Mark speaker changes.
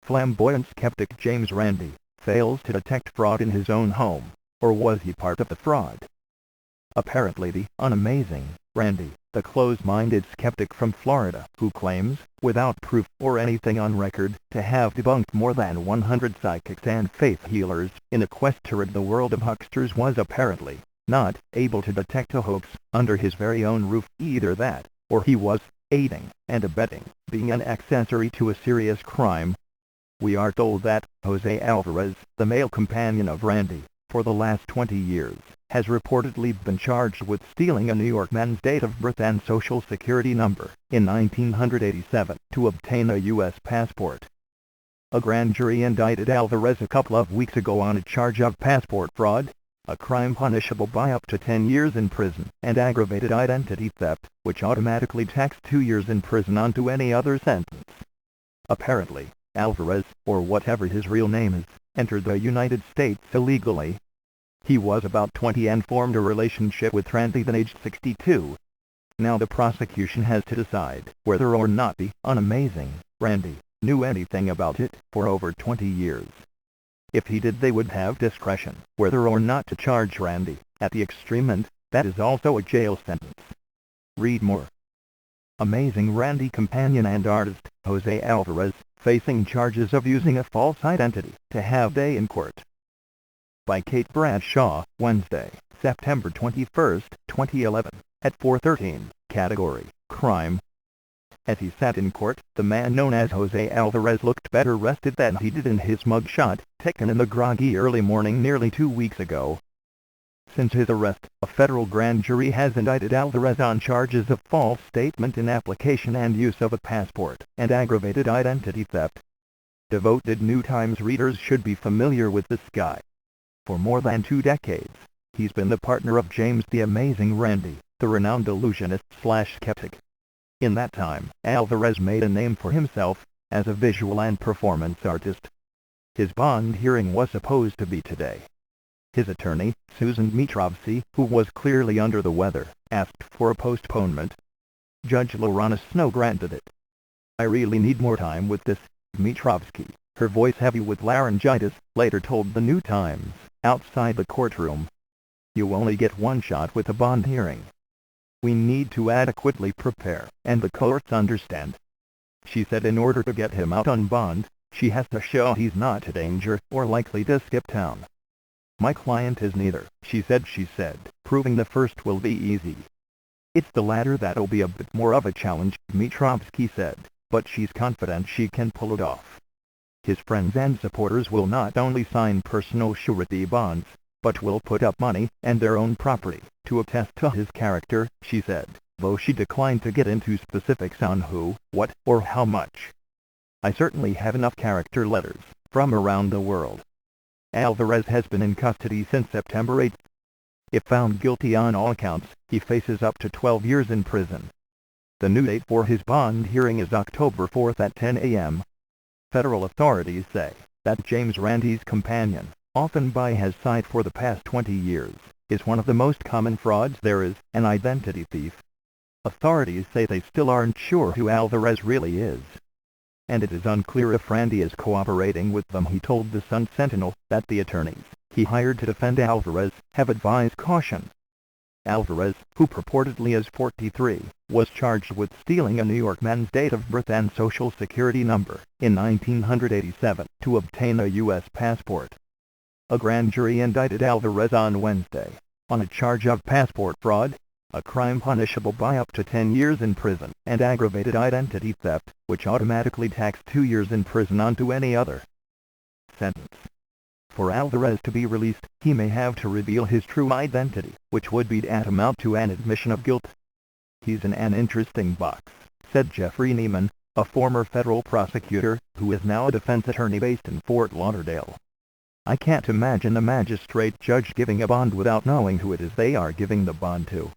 Speaker 1: flamboyant skeptic James Randi fails to detect fraud in his own home. Or was he part of the fraud? Apparently the unamazing Randi, the closed-minded skeptic from Florida, who claims, without proof or anything on record, to have debunked more than 100 psychics and faith healers in a quest to rid the world of hucksters, was apparently not able to detect a hoax under his very own roof. Either that, or he was aiding and abetting, being an accessory to a serious crime. We are told that Jose Alvarez, the male companion of Randi, for the last 20 years, has reportedly been charged with stealing a New York man's date of birth and social security number in 1987 to obtain a U.S. passport. A grand jury indicted Alvarez a couple of weeks ago on a charge of passport fraud, a crime punishable by up to 10 years in prison, and aggravated identity theft, which automatically tacks 2 years in prison onto any other sentence. Apparently, Alvarez, or whatever his real name is, entered the United States illegally. He was about 20 and formed a relationship with Randi then aged 62. Now the prosecution has to decide whether or not the unamazing Randi knew anything about it for over 20 years. If he did, they would have discretion whether or not to charge Randi. At the extreme end, that is also a jail sentence. Read more. Amazing Randi companion and artist, Jose Alvarez, facing charges of using a false identity to have day in court. By Kate Bradshaw, Wednesday, September 21, 2011, at 4:13, category, crime. As he sat in court, the man known as Jose Alvarez looked better rested than he did in his mugshot, taken in the groggy early morning nearly 2 weeks ago. Since his arrest, a federal grand jury has indicted Alvarez on charges of false statement in application and use of a passport, and aggravated identity theft. Devoted New Times readers should be familiar with this guy. For more than 2 decades, he's been the partner of James the Amazing Randi, the renowned illusionist/skeptic. In that time, Alvarez made a name for himself as a visual and performance artist. His bond hearing was supposed to be today. His attorney, Susan Mitrovsky, who was clearly under the weather, asked for a postponement. Judge Lorana Snow granted it. "I really need more time with this," Mitrovsky, her voice heavy with laryngitis, later told the New Times, outside the courtroom. "You only get one shot with a bond hearing. We need to adequately prepare, and the courts understand." She said in order to get him out on bond, she has to show he's not a danger or likely to skip town. "My client is neither," she said, proving the first will be easy. "It's the latter that'll be a bit more of a challenge," Mitrovsky said, but she's confident she can pull it off. His friends and supporters will not only sign personal surety bonds, but will put up money and their own property to attest to his character, she said, though she declined to get into specifics on who, what, or how much. "I certainly have enough character letters from around the world." Alvarez has been in custody since September 8. If found guilty on all counts, he faces up to 12 years in prison. The new date for his bond hearing is October 4 at 10 a.m. Federal authorities say that James Randi's companion, often by his side for the past 20 years, is one of the most common frauds there is, an identity thief. Authorities say they still aren't sure who Alvarez really is, and it is unclear if Randi is cooperating with them. He told the Sun-Sentinel that the attorneys he hired to defend Alvarez have advised caution. Alvarez, who purportedly is 43, was charged with stealing a New York man's date of birth and social security number in 1987 to obtain a U.S. passport. A grand jury indicted Alvarez on Wednesday on a charge of passport fraud, a crime punishable by up to 10 years in prison, and aggravated identity theft, which automatically tacks 2 years in prison onto any other sentence. For Alvarez to be released, he may have to reveal his true identity, which would be tantamount to an admission of guilt. "He's in an interesting box," said Jeffrey Neiman, a former federal prosecutor, who is now a defense attorney based in Fort Lauderdale. "I can't imagine a magistrate judge giving a bond without knowing who it is they are giving the bond to."